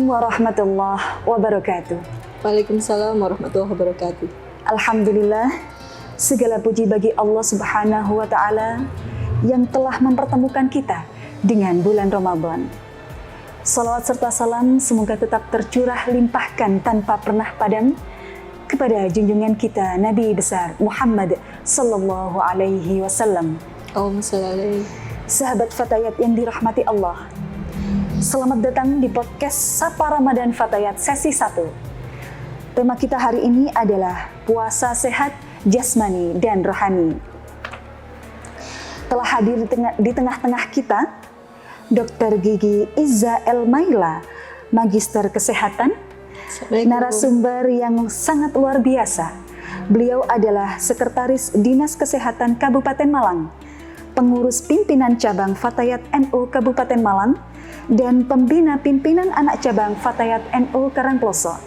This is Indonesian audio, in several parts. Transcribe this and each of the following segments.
warahmatullahi wabarakatuh. Waalaikumsalam warahmatullahi wabarakatuh. Alhamdulillah, segala puji bagi Allah Subhanahu wa Ta'ala yang telah mempertemukan kita dengan bulan Ramadan. Salawat serta salam semoga tetap tercurah limpahkan tanpa pernah padam kepada junjungan kita Nabi besar Muhammad sallallahu alaihi wasallam. Allahumma shalli alaihi. Sahabat Fatayat yang dirahmati Allah, selamat datang di podcast Sapa Ramadan Fatayat sesi 1. Tema kita hari ini adalah puasa sehat jasmani dan rohani. Telah hadir di tengah-tengah kita Dr. Gigi Izza Elmaila, Magister Kesehatan, narasumber yang sangat luar biasa. Beliau adalah Sekretaris Dinas Kesehatan Kabupaten Malang, pengurus pimpinan cabang Fatayat NU Kabupaten Malang, dan pembina pimpinan anak cabang Fatayat NU Karangploso.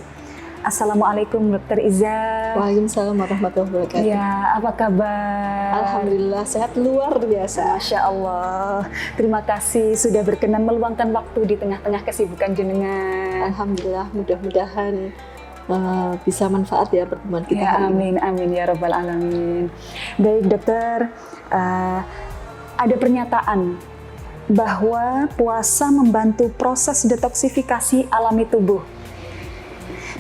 Assalamualaikum Dr. Izza. Waalaikumsalam warahmatullahi wabarakatuh. Ya, apa kabar? Alhamdulillah sehat luar biasa. Masya Allah. Terima kasih sudah berkenan meluangkan waktu di tengah-tengah kesibukan jenengan. Alhamdulillah, mudah-mudahan bisa manfaat ya pertemuan kita Ya, hari ini. amin ya rabbal alamin. Baik dokter, ada pernyataan bahwa puasa membantu proses detoksifikasi alami tubuh.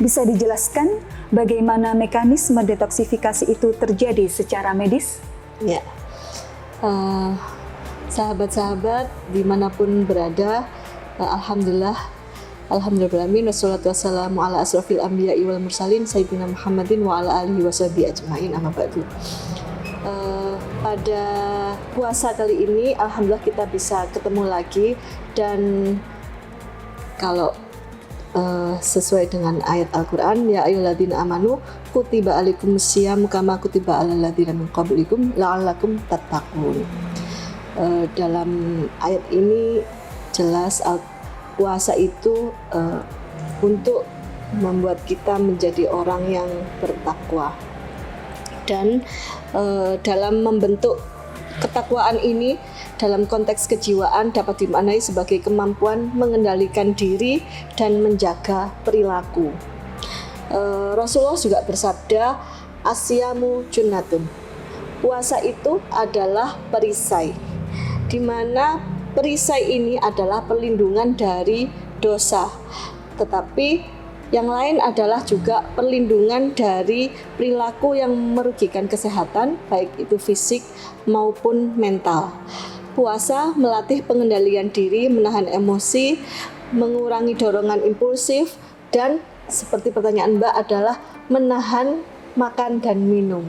Bisa dijelaskan bagaimana mekanisme detoksifikasi itu terjadi secara medis? Ya, sahabat-sahabat dimanapun berada, Alhamdulillahirrahmanirrahim, wassalatu wassalamu ala asrofil anbiya'i wal mursalin sayyidina Muhammadin wa ala alihi washabihi ajma'in, amma ba'du. Pada puasa kali ini alhamdulillah kita bisa ketemu lagi, dan kalau sesuai dengan ayat Al-Quran, ya ayyuhalladzina amanu kutiba alaikumussyiyam kama kutiba alal ladzina min qablikum la'allakum tattaqun. Dalam ayat ini jelas puasa itu untuk membuat kita menjadi orang yang bertakwa, dan dalam membentuk ketakwaan ini dalam konteks kejiwaan dapat dimaknai sebagai kemampuan mengendalikan diri dan menjaga perilaku. Rasulullah juga bersabda, asyamu junnatun. Puasa itu adalah perisai, di mana perisai ini adalah perlindungan dari dosa, tetapi yang lain adalah juga perlindungan dari perilaku yang merugikan kesehatan, baik itu fisik maupun mental. Puasa melatih pengendalian diri, menahan emosi, mengurangi dorongan impulsif, dan seperti pertanyaan Mbak adalah menahan makan dan minum.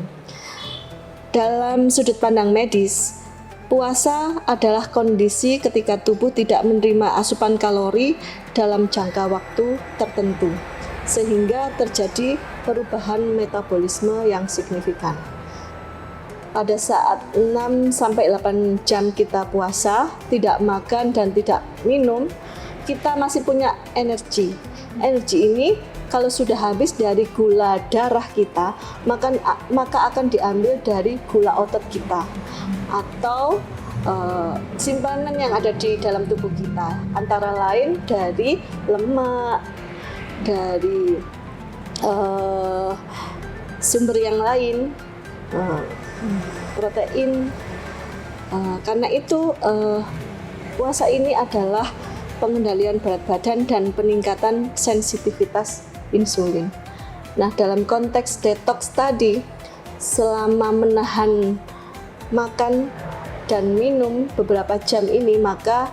Dalam sudut pandang medis, puasa adalah kondisi ketika tubuh tidak menerima asupan kalori dalam jangka waktu tertentu, sehingga terjadi perubahan metabolisme yang signifikan. Pada saat 6-8 jam kita puasa, tidak makan dan tidak minum, kita masih punya energi. Energi ini kalau sudah habis dari gula darah kita, maka akan diambil dari gula otot kita atau simpanan yang ada di dalam tubuh kita, antara lain dari lemak, dari sumber yang lain, protein. Karena itu puasa ini adalah pengendalian berat badan dan peningkatan sensitivitas insulin. Nah, dalam konteks detox tadi, selama menahan makan dan minum beberapa jam ini, maka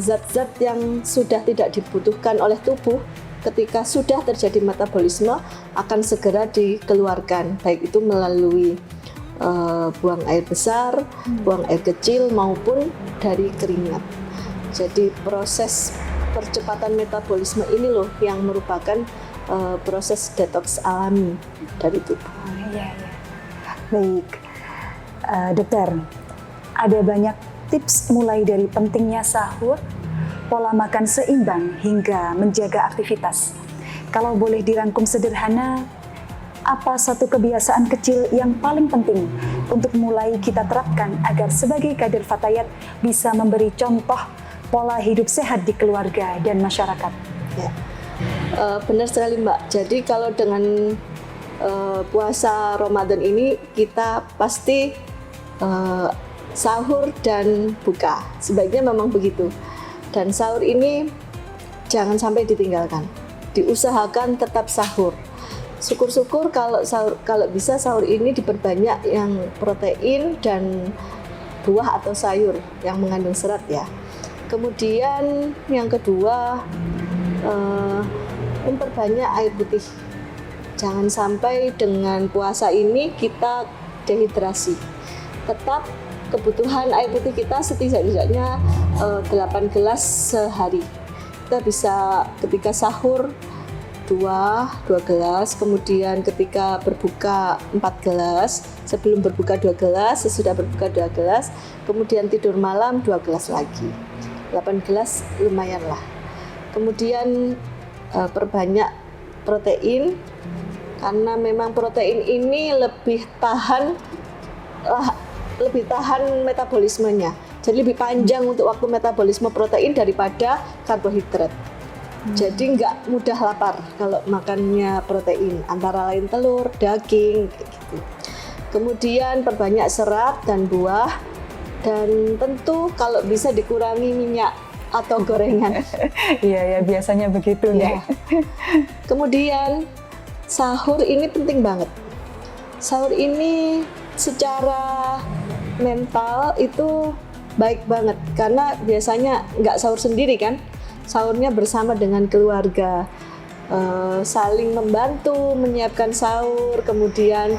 zat-zat yang sudah tidak dibutuhkan oleh tubuh ketika sudah terjadi metabolisme akan segera dikeluarkan, baik itu melalui buang air besar, buang air kecil, maupun dari keringat. Jadi proses percepatan metabolisme ini loh yang merupakan proses detox alami dari tubuh. Iya. Baik, dokter, ada banyak tips mulai dari pentingnya sahur, pola makan seimbang, hingga menjaga aktivitas. Kalau boleh dirangkum sederhana, apa satu kebiasaan kecil yang paling penting untuk mulai kita terapkan agar sebagai kader Fatayat bisa memberi contoh pola hidup sehat di keluarga dan masyarakat? Ya. Benar sekali Mbak. Jadi kalau dengan puasa Ramadan ini kita pasti sahur dan buka. Sebaiknya memang begitu. Dan sahur ini jangan sampai ditinggalkan. Diusahakan tetap sahur. Syukur-syukur kalau bisa sahur ini diperbanyak yang protein dan buah atau sayur yang mengandung serat ya. Kemudian yang kedua, memperbanyak air putih. Jangan sampai dengan puasa ini kita dehidrasi. Tetap kebutuhan air putih kita setidaknya 8 gelas sehari. Kita bisa ketika sahur 2 gelas, kemudian ketika berbuka 4 gelas, sebelum berbuka 2 gelas, sesudah berbuka 2 gelas, kemudian tidur malam 2 gelas lagi. 8 gelas lumayan lah. Kemudian perbanyak protein, karena memang protein ini lebih tahan metabolismenya. Jadi lebih panjang untuk waktu metabolisme protein daripada karbohidrat. Jadi nggak mudah lapar kalau makannya protein, antara lain telur, daging, gitu. Kemudian perbanyak serat dan buah. Dan tentu kalau bisa dikurangi minyak atau gorengan. Iya ya, biasanya begitu ya. Kemudian sahur ini penting banget. Sahur ini secara mental itu baik banget karena biasanya nggak sahur sendiri kan, sahurnya bersama dengan keluarga. Saling membantu menyiapkan sahur, kemudian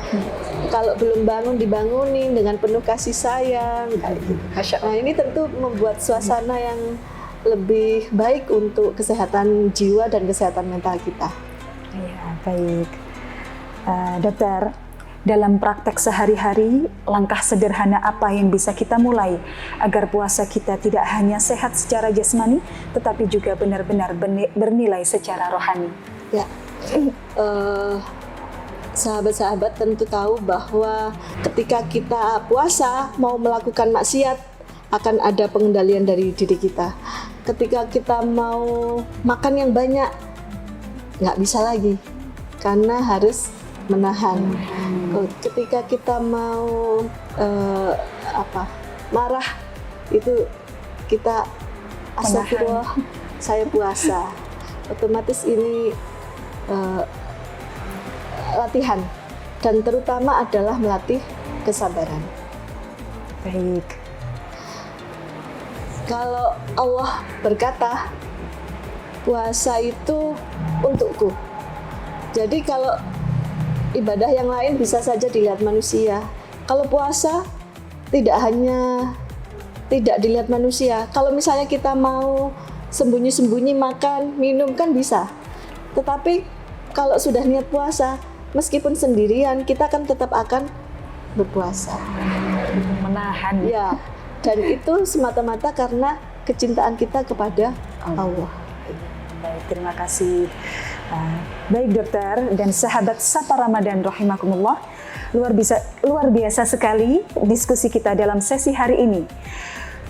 kalau belum bangun dibangunin dengan penuh kasih sayang kayak gitu. Nah ini tentu membuat suasana yang lebih baik untuk kesehatan jiwa dan kesehatan mental kita. Iya, baik. Dokter, dalam praktek sehari-hari, langkah sederhana apa yang bisa kita mulai agar puasa kita tidak hanya sehat secara jasmani, tetapi juga benar-benar bernilai secara rohani? Ya, sahabat-sahabat tentu tahu bahwa ketika kita puasa mau melakukan maksiat akan ada pengendalian dari diri kita. Ketika kita mau makan yang banyak nggak bisa lagi karena harus menahan. Ketika kita mau marah itu kita astagfirullah, saya puasa. Otomatis ini latihan dan terutama adalah melatih kesabaran. Baik. Kalau Allah berkata puasa itu untukku. Jadi kalau ibadah yang lain bisa saja dilihat manusia. Kalau puasa tidak dilihat manusia. Kalau misalnya kita mau sembunyi-sembunyi makan, minum kan bisa. Tetapi kalau sudah niat puasa, meskipun sendirian, kita kan tetap akan berpuasa. Menahan. Ya, dan itu semata-mata karena kecintaan kita kepada Allah. Baik, terima kasih. Baik dokter dan sahabat Sapa Ramadan rahimakumullah, luar biasa sekali diskusi kita dalam sesi hari ini.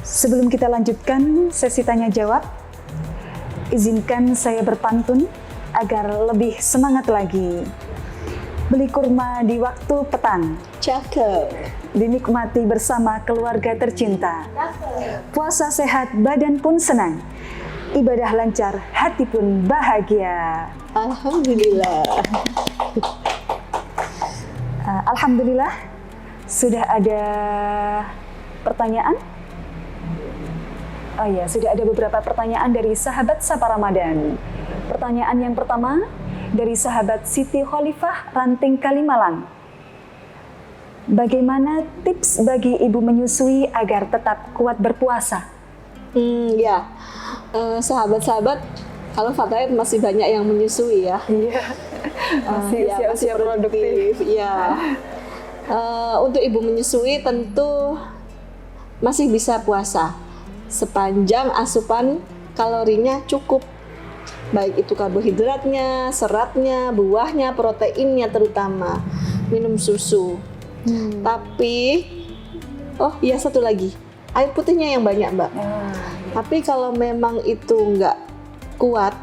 Sebelum kita lanjutkan sesi tanya jawab, izinkan saya berpantun agar lebih semangat lagi. Beli kurma di waktu petang, Cakep. dinikmati bersama keluarga tercinta. Puasa sehat, badan pun senang. Ibadah lancar, hati pun bahagia. Alhamdulillah. Alhamdulillah, sudah ada pertanyaan? Oh ya, sudah ada beberapa pertanyaan dari sahabat Sapa Ramadan. Pertanyaan yang pertama dari sahabat Siti Khalifah, Ranting Kalimalang. Bagaimana tips bagi ibu menyusui agar tetap kuat berpuasa? Ya, sahabat-sahabat, kalau Fatayat masih banyak yang menyusui ya. Iya, masih produktif. Ya. Untuk ibu menyusui tentu masih bisa puasa sepanjang asupan kalorinya cukup. Baik itu karbohidratnya, seratnya, buahnya, proteinnya terutama. Minum susu. Tapi, oh iya satu lagi, air putihnya yang banyak Mbak. Tapi kalau memang itu nggak kuat,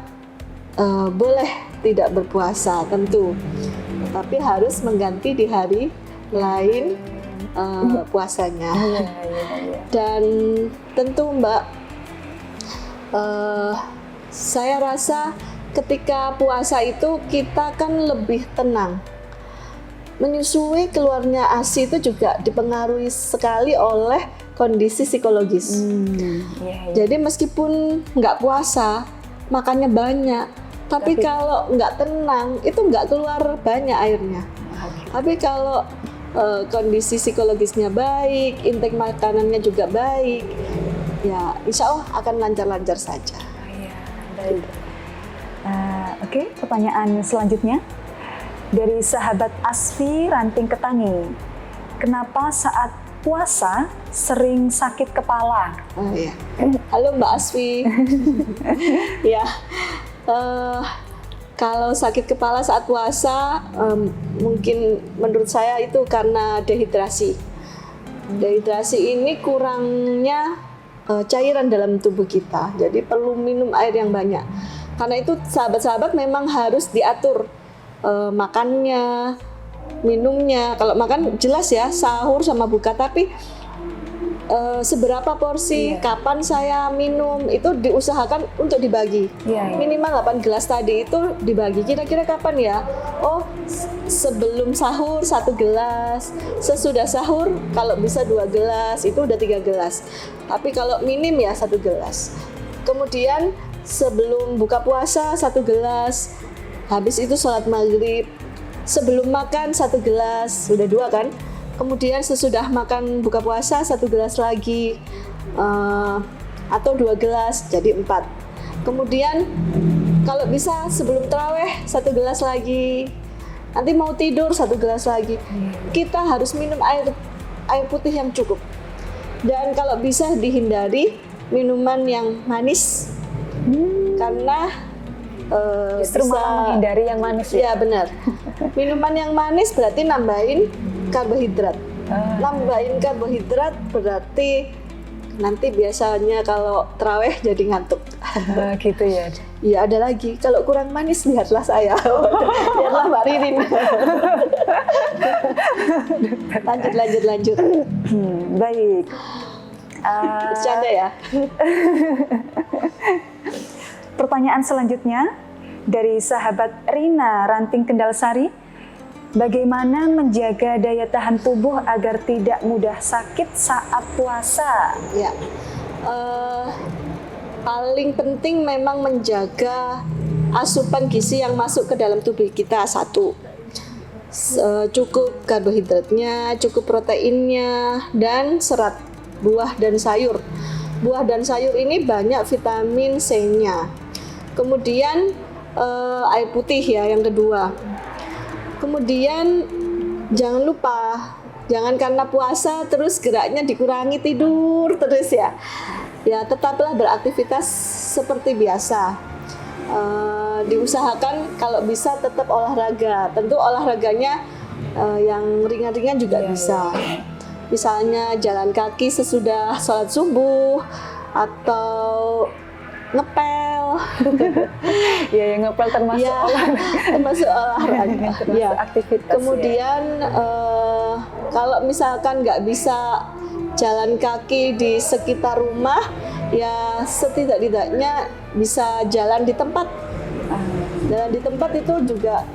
boleh tidak berpuasa tentu, tapi harus mengganti di hari lain puasanya. Dan tentu Mbak, saya rasa ketika puasa itu kita kan lebih tenang. Menyusui keluarnya ASI itu juga dipengaruhi sekali oleh kondisi psikologis. Jadi meskipun nggak puasa, makannya banyak, tapi kalau nggak tenang itu nggak keluar banyak airnya. Tapi kalau kondisi psikologisnya baik, intake makanannya juga baik, ya insya Allah akan lancar-lancar saja. Oke, pertanyaan selanjutnya dari sahabat Asfi Ranting Ketangi. Kenapa saat puasa sering sakit kepala? Halo Mbak Asfi. Ya, kalau sakit kepala saat puasa, mungkin menurut saya itu karena dehidrasi. Dehidrasi ini kurangnya cairan dalam tubuh kita, jadi perlu minum air yang banyak. Karena itu sahabat-sahabat memang harus diatur makannya, minumnya. Kalau makan jelas ya sahur sama buka, tapi seberapa porsi, kapan saya minum itu diusahakan untuk dibagi. Minimal 8 gelas tadi itu dibagi. Kira-kira kapan ya? Oh, sebelum sahur 1 gelas, sesudah sahur kalau bisa 2 gelas, itu udah 3 gelas. Tapi kalau minim ya 1 gelas. Kemudian sebelum buka puasa 1 gelas, habis itu sholat maghrib, sebelum makan 1 gelas, sudah 2 kan? Kemudian sesudah makan buka puasa 1 gelas lagi, atau 2 gelas, jadi 4. Kemudian kalau bisa sebelum taraweh 1 gelas lagi, nanti mau tidur 1 gelas lagi. Kita harus minum air putih yang cukup. Dan kalau bisa dihindari minuman yang manis, karena justru malah menghindari yang manis. Ya benar. Minuman yang manis berarti nambahin karbohidrat. Nambahin karbohidrat berarti nanti biasanya kalau terawih jadi ngantuk. Gitu ya. Iya, ada lagi. Kalau kurang manis lihatlah saya. Lihatlah Mbak Ririn. Lanjut. Baik. Bercanda ya. Pertanyaan selanjutnya dari sahabat Rina Ranting Kendalsari. Bagaimana menjaga daya tahan tubuh agar tidak mudah sakit saat puasa? Ya, paling penting memang menjaga asupan gizi yang masuk ke dalam tubuh kita. 1, cukup karbohidratnya, cukup proteinnya, dan serat buah dan sayur. Buah dan sayur ini banyak vitamin C-nya. Kemudian air putih ya yang kedua. Kemudian jangan lupa, jangan karena puasa terus geraknya dikurangi, tidur terus ya. Ya tetaplah beraktivitas seperti biasa. Diusahakan kalau bisa tetap olahraga. Tentu olahraganya yang ringan-ringan juga bisa. Misalnya jalan kaki sesudah sholat subuh atau ngepel. Ya, yang ngepel termasuk olahraga. Ya. Aktivitas. Kemudian kalau misalkan nggak bisa jalan kaki di sekitar rumah, ya setidak-tidaknya bisa jalan di tempat. Jalan di tempat itu juga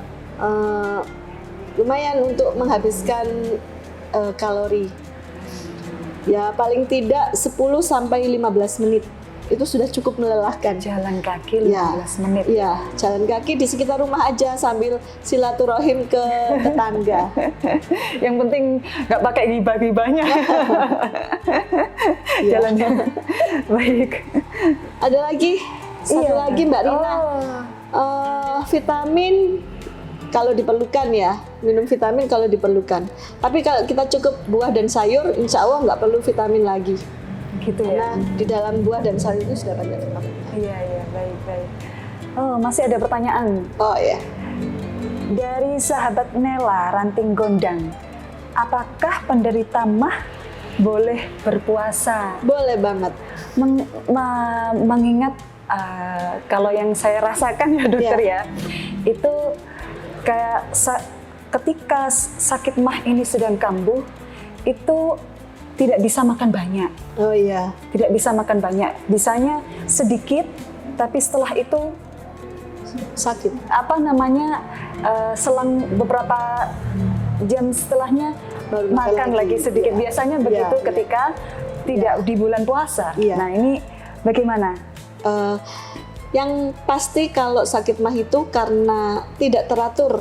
lumayan untuk menghabiskan kalori. Ya paling tidak 10-15 menit. Itu sudah cukup melelahkan. Jalan kaki 15 menit. Iya, jalan kaki di sekitar rumah aja sambil silaturahim ke tetangga. Yang penting nggak pakai gibah-gibahnya. Jalan-jalan. Baik. Ada lagi, satu lagi Mbak Rina. Vitamin kalau diperlukan ya, minum vitamin kalau diperlukan. Tapi kalau kita cukup buah dan sayur, insya Allah nggak perlu vitamin lagi. Gitu ya. Karena di dalam buah dan sayur itu sudah banyak vitamin. Iya, baik. Oh, masih ada pertanyaan. Oh ya. Dari sahabat Nela Ranting Gondang. Apakah penderita MAH boleh berpuasa? Boleh banget. Mengingat Kalau yang saya rasakan ya dokter ya, itu kayak ketika sakit mah ini sedang kambuh, itu tidak bisa makan banyak. Oh iya. Tidak bisa makan banyak. Bisanya sedikit, tapi setelah itu Sakit. Selang beberapa jam setelahnya Baru makan lagi sedikit. Iya. Biasanya begitu Iya. ketika tidak di bulan puasa. Iya. Nah ini bagaimana? Yang pasti kalau sakit mah itu karena tidak teratur.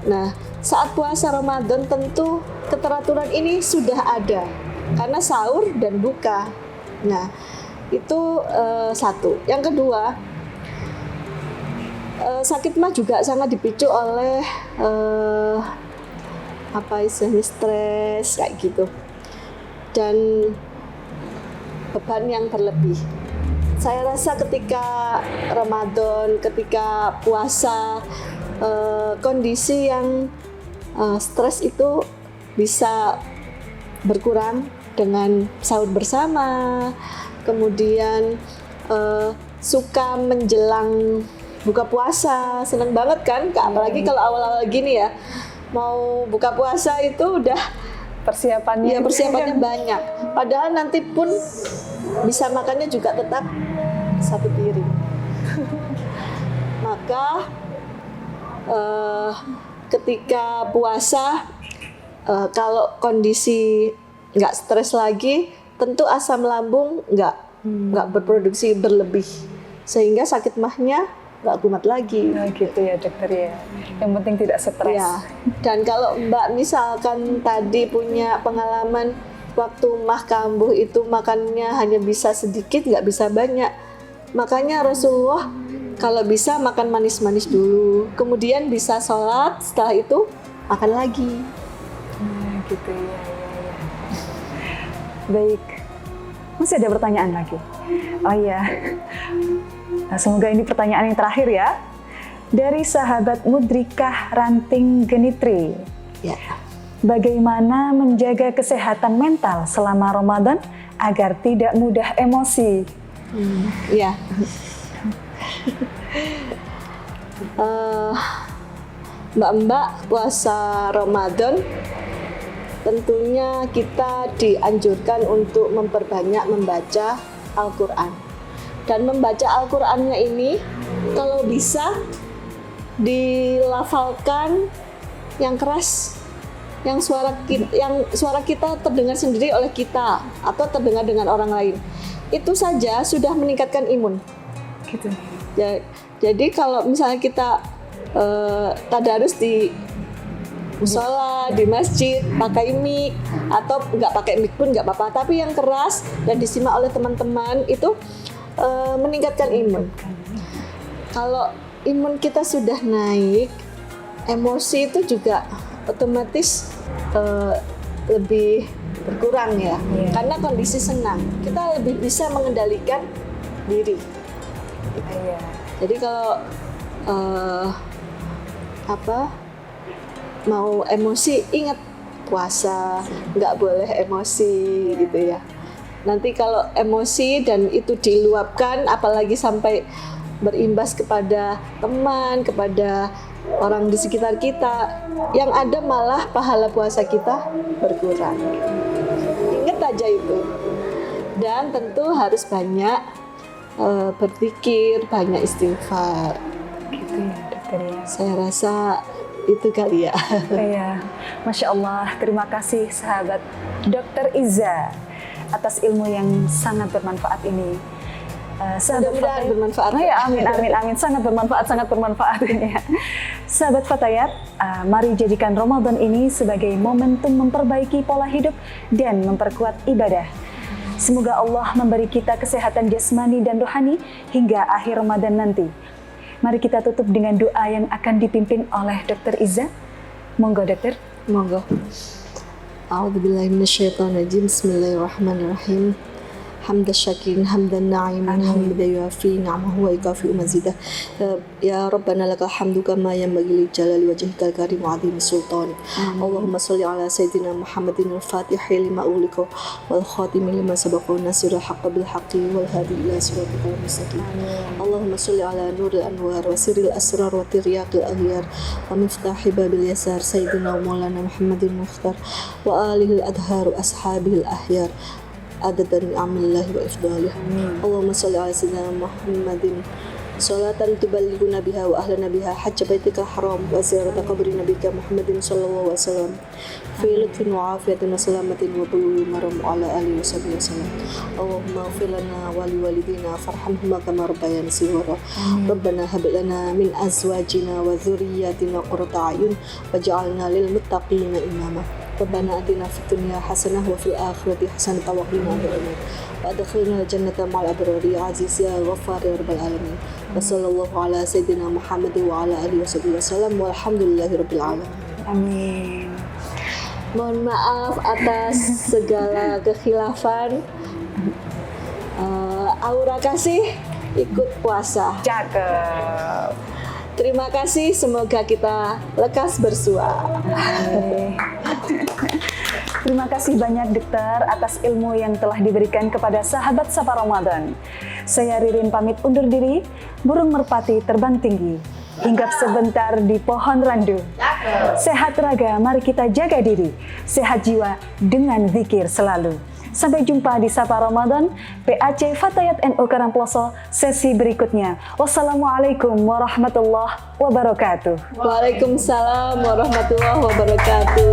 Nah, saat puasa Ramadan tentu keteraturan ini sudah ada karena sahur dan buka. Nah, itu satu. Yang kedua, sakit mah juga sangat dipicu oleh stres kayak gitu dan beban yang berlebih. Saya rasa ketika Ramadan, ketika puasa, kondisi yang stres itu bisa berkurang dengan sahur bersama, kemudian suka menjelang buka puasa, seneng banget kan, apalagi kalau awal-awal gini ya, mau buka puasa itu udah Persiapannya banyak, padahal nanti pun bisa makannya juga tetap satu piring. Maka ketika puasa, kalau kondisi nggak stres lagi, tentu asam lambung nggak berproduksi berlebih, sehingga sakit mahnya nggak kumat lagi. Nah, gitu ya dokter ya. Yang penting tidak stres. Ya. Dan kalau Mbak misalkan tadi punya pengalaman waktu mah kambuh itu makannya hanya bisa sedikit, nggak bisa banyak. Makanya Rasulullah kalau bisa makan manis-manis dulu, kemudian bisa sholat, setelah itu makan lagi. Nah, gitu ya. Baik, masih ada pertanyaan lagi. Oh iya, nah, semoga ini pertanyaan yang terakhir ya. Dari sahabat Mudrikah Ranting Genitri. Ya. Bagaimana menjaga kesehatan mental selama Ramadan agar tidak mudah emosi? Ya. Mbak-mbak puasa Ramadan, tentunya kita dianjurkan untuk memperbanyak membaca Al-Quran. Dan membaca Al-Qurannya ini kalau bisa dilafalkan yang keras, yang suara kita terdengar sendiri oleh kita atau terdengar dengan orang lain. Itu saja sudah meningkatkan imun. Gitu. Ya, jadi kalau misalnya kita tadarus di musola, di masjid, pakai mic atau nggak pakai mic pun nggak apa-apa, tapi yang keras dan disimak oleh teman-teman itu meningkatkan imun. Kalau imun kita sudah naik, emosi itu juga otomatis lebih berkurang ya, karena kondisi senang, kita lebih bisa mengendalikan diri. Jadi kalau mau emosi, ingat puasa, nggak boleh emosi gitu ya. Nanti kalau emosi dan itu diluapkan, apalagi sampai berimbas kepada teman, kepada orang di sekitar kita, yang ada malah pahala puasa kita berkurang. Ingat aja itu. Dan tentu harus banyak berpikir, banyak istighfar. Gitu ya dokter ya. Saya rasa itu kali ya. Iya, Masya Allah, terima kasih sahabat Dr. Iza atas ilmu yang sangat bermanfaat ini. Mudah-mudahan bermanfaat. Oh ya, amin, sangat bermanfaat ini ya. Sahabat Fatayat, mari jadikan Ramadan ini sebagai momentum memperbaiki pola hidup dan memperkuat ibadah. Semoga Allah memberi kita kesehatan jasmani dan rohani hingga akhir Ramadan nanti. Mari kita tutup dengan doa yang akan dipimpin oleh Dr. Iza. Monggo dokter. Monggo. A'udzubillahi minasyaitonirrajim. Bismillahirrahmanirrahim. حمد الشاكرين حمدا ناعما حمدا يوافي نعمه ويكافئ مزيده. يا ربنا لك الحمد كما ينبغي لجلال وجهك الكريم وعظيم سلطانك. اللهم صل على سيدنا محمد الفاتح لما أغلق والخاتم لما سبق والناصر الحق بالحق والهادي إلى صراطك المستقيم. اللهم صل على نور الأنوار وسر الأسرار وترياق الأغيار ومفتاح باب اليسار سيدنا ومولانا محمد المختار وآله الأدهار وأصحابه الأحيار عدد نعم الله وإفضاله. اللهم صل على سيدنا محمد صلاة تبلغنا بها وأهلنا بها حج بيتك الحرام وزيارة قبر نبيك محمد صلى الله عليه وسلم في لطف وعافية وسلامة وبلوغ مرم على آله وصحبه وسلم. اللهم اغفر لنا ولوالدينا فارحمهما كما ربيانا صغارا. ربنا هب لنا من أزواجنا وذرياتنا قرة أعين واجعلنا للمتقين إماما. ربنا آتنا في الدنيا حسنة وفي الآخرة حسنة وقنا عذاب النار وأدخلنا الجنة مع الأبرار يا عزيز يا غفار يا رب العالمين. وصلى الله على سيدنا محمد وعلى آله وصحبه وسلم والحمد لله رب العالمين. Amin. Mohon maaf atas segala kekhilafan. Aura kasih ikut puasa. Cakep. Terima kasih, semoga kita lekas bersua. Terima kasih banyak dokter atas ilmu yang telah diberikan kepada sahabat Sapa Ramadan. Saya Ririn pamit undur diri, burung merpati terbang tinggi. Hinggap sebentar di pohon randu. Sehat raga, mari kita jaga diri. Sehat jiwa dengan zikir selalu. Sampai jumpa di Sapa Ramadan, PAC Fatayat NU Karangploso, sesi berikutnya. Wassalamualaikum warahmatullahi wabarakatuh. Waalaikumsalam warahmatullahi wabarakatuh.